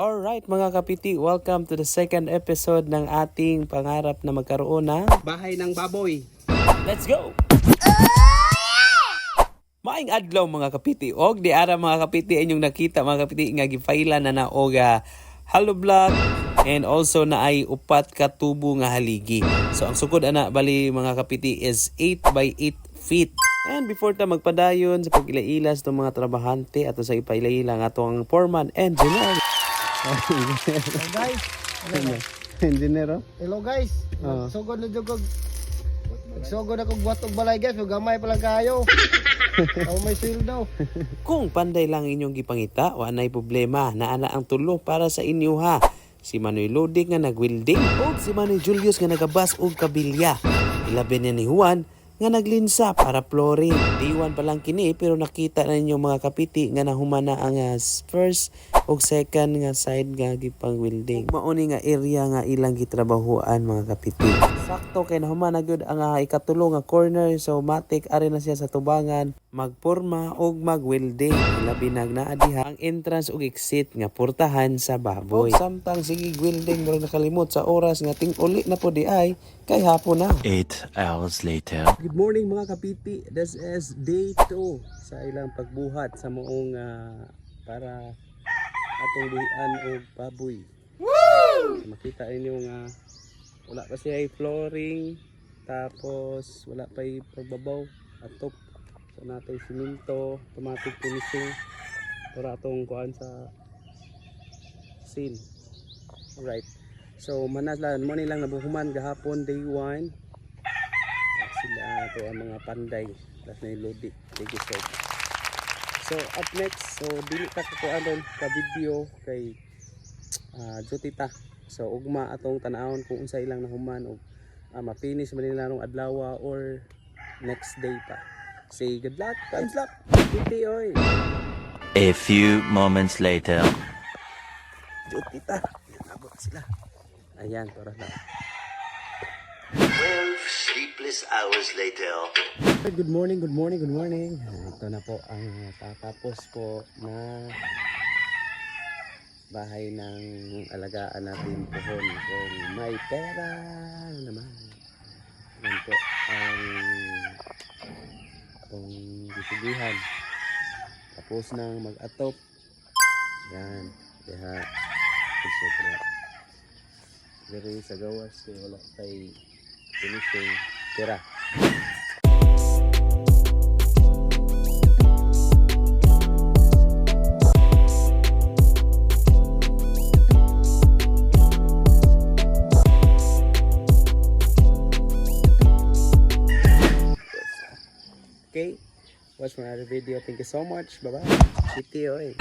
Alright mga kapiti, welcome to the second episode ng ating pangarap na magkaroon ng Bahay ng baboy. Let's go! Maing adlaw mga kapiti, og di ara mga kapiti inyong nakita mga kapiti nga gifailan na naog hollow block and also na ay upat ka tubo nga haligi. So ang sukod ana bali mga kapiti is 8 by 8 feet. And before ta magpadayon sa pag-ilailas ng mga trabahante ato sa ipailaila nga atong foreman engineer. Hello guys. Engineer. Hello guys. Oo. Sugod na jugog. Sugod ako buhat og balay guys, gamay pa lang kayo. Aw may sweldo. Kung panday lang inyong gipangita, wa nay problema. Naana ang tulo para sa inyo ha. Si Manoy Loading nga nagwelding ug si Manoy Julius nga nagabas og kabilya. Ilabi niya ni Juan nga naglinsa para flooring. Diwan pa lang kini pero nakita na ninyo mga kapiti nga nahumana ang first ug second nga side nga gipang welding. Mauni nga area nga ilang gitrabahuan mga kapiti. Sakto kay nahumana gyud ang ikatulo nga corner so matik ari na siya sa tubangan magporma og magwelding. Labi naa diha ang entrance ug exit nga portahan sa baboy. Og samtang sige welding murag nakalimot sa oras nga ting-uli na po di ay kay hapon na. 8 hours later. Good morning mga kapiti. This is day 2 sa ilang pagbuhat sa moong para atong buhian og baboy. So, makita ninyo nga wala pa siya flooring tapos wala pa pagbabaw atop. So natay simento, automatic finishing para atong kuan sa scene. Alright. So manaslan mo nilang nabuhuman gahapon day 1. Sila ito ang mga panday plus na yung lodi legisod. So up next, so dili ta kakuan ron ka video kay jutita. So ugma atong tan-awon kung unsa ilang nahuman og ma-finish man nila rong adlaw or next day pa. Say good luck, times luck. Titi oy. A few moments later. Jutita, abot sila. Ayan, para lang. 12 sleepless hours later. Good morning, good morning, good morning. Ito na po ang tatapos po na bahay ng alagaan natin pohon kung may pera naman. Yan po ang itong gisugihan. Tapos nang mag-atop. Yan. Kaya super. Very sa gawas kaya wala kay finishing tira. Okay, watch my other video. Thank you so much. Bye bye. Titi oy.